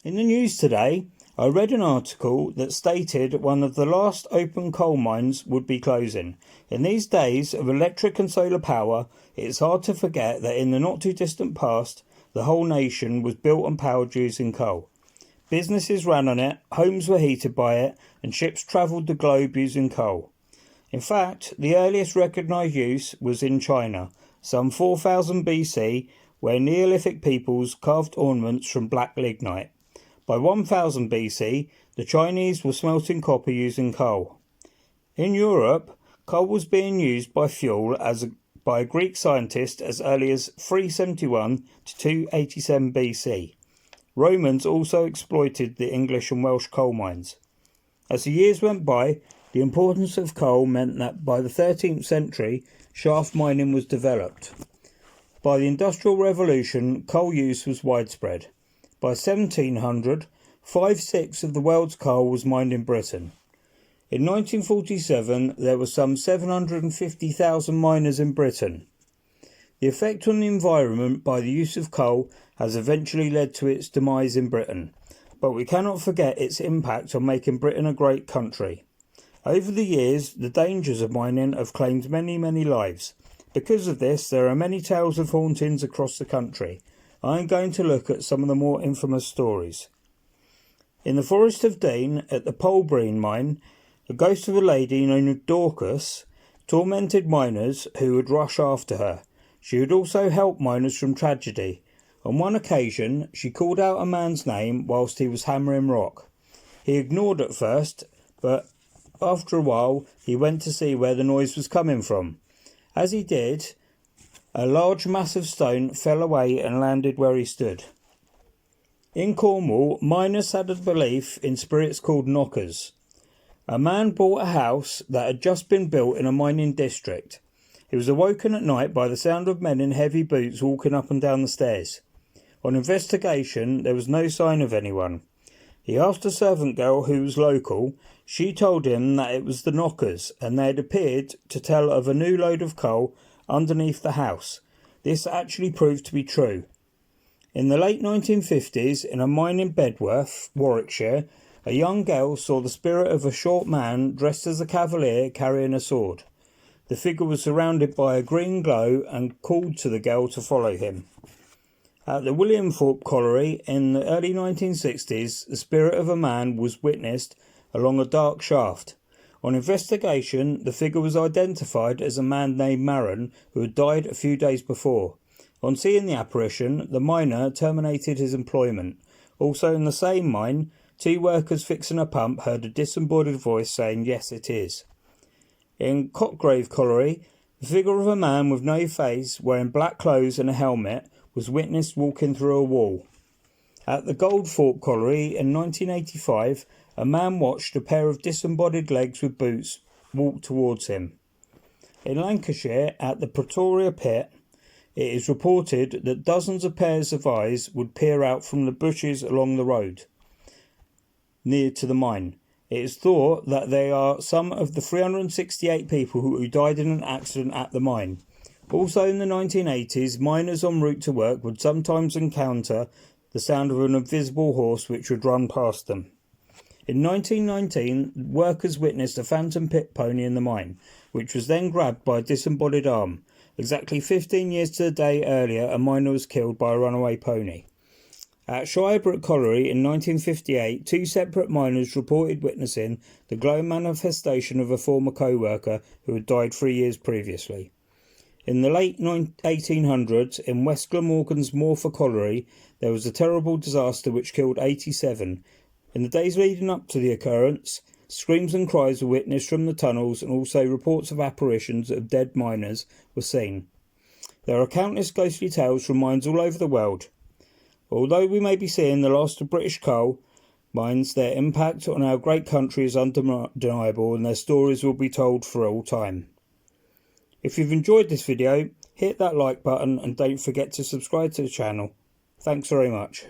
In the news today, I read an article that stated one of the last open coal mines would be closing. In these days of electric and solar power, it is hard to forget that in the not too distant past, the whole nation was built and powered using coal. Businesses ran on it, homes were heated by it, and ships travelled the globe using coal. In fact, the earliest recognised use was in China, some 4000 BC, where Neolithic peoples carved ornaments from black lignite. By 1000 BC, the Chinese were smelting copper using coal. In Europe, coal was being used by fuel by a Greek scientist as early as 371 to 287 BC. Romans also exploited the English and Welsh coal mines. As the years went by, the importance of coal meant that by the 13th century, shaft mining was developed. By the Industrial Revolution, coal use was widespread. By 1700, 5/6 of the world's coal was mined in Britain. In 1947, there were some 750,000 miners in Britain. The effect on the environment by the use of coal has eventually led to its demise in Britain, but we cannot forget its impact on making Britain a great country. Over the years, the dangers of mining have claimed many lives. Because of this, there are many tales of hauntings across the country. I am going to look at some of the more infamous stories. In the Forest of Dean, at the Polbreen mine, the ghost of a lady known as Dorcas tormented miners who would rush after her. She would also help miners from tragedy. On one occasion, she called out a man's name whilst he was hammering rock. He ignored at first, but after a while, he went to see where the noise was coming from. As he did, a large mass of stone fell away and landed where he stood. In Cornwall, miners had a belief in spirits called knockers. A man bought a house that had just been built in a mining district. He was awoken at night by the sound of men in heavy boots walking up and down the stairs. On investigation, there was no sign of anyone. He asked a servant girl who was local. She told him that it was the knockers, and they had appeared to tell of a new load of coal underneath the house. This actually proved to be true. In the late 1950s, in a mine in Bedworth, Warwickshire, a young girl saw the spirit of a short man dressed as a cavalier carrying a sword. The figure was surrounded by a green glow and called to the girl to follow him. At the Williamthorpe Colliery in the early 1960s, the spirit of a man was witnessed along a dark shaft. On investigation, the figure was identified as a man named Maron, who had died a few days before. On seeing the apparition, the miner terminated his employment. Also in the same mine, 2 workers fixing a pump heard a disembodied voice saying, "Yes, it is." In Cotgrave Colliery, the figure of a man with no face, wearing black clothes and a helmet, was witnessed walking through a wall. At the Goldthorpe Colliery in 1985, a man watched a pair of disembodied legs with boots walk towards him. In Lancashire, at the Pretoria Pit, it is reported that dozens of pairs of eyes would peer out from the bushes along the road near to the mine. It is thought that they are some of the 368 people who died in an accident at the mine. Also in the 1980s, miners en route to work would sometimes encounter the sound of an invisible horse which would run past them. In 1919, workers witnessed a phantom pit pony in the mine, which was then grabbed by a disembodied arm. Exactly 15 years to the day earlier, a miner was killed by a runaway pony. At Shirebrook Colliery in 1958, 2 separate miners reported witnessing the glowing manifestation of a former co-worker who had died 3 years previously. In the late 1800s, in West Glamorgan's Morpher Colliery, there was a terrible disaster which killed 87. In the days leading up to the occurrence, screams and cries were witnessed from the tunnels, and also reports of apparitions of dead miners were seen. There are countless ghostly tales from mines all over the world. Although we may be seeing the last of British coal mines, their impact on our great country is undeniable, and their stories will be told for all time. If you've enjoyed this video, hit that like button and don't forget to subscribe to the channel. Thanks very much.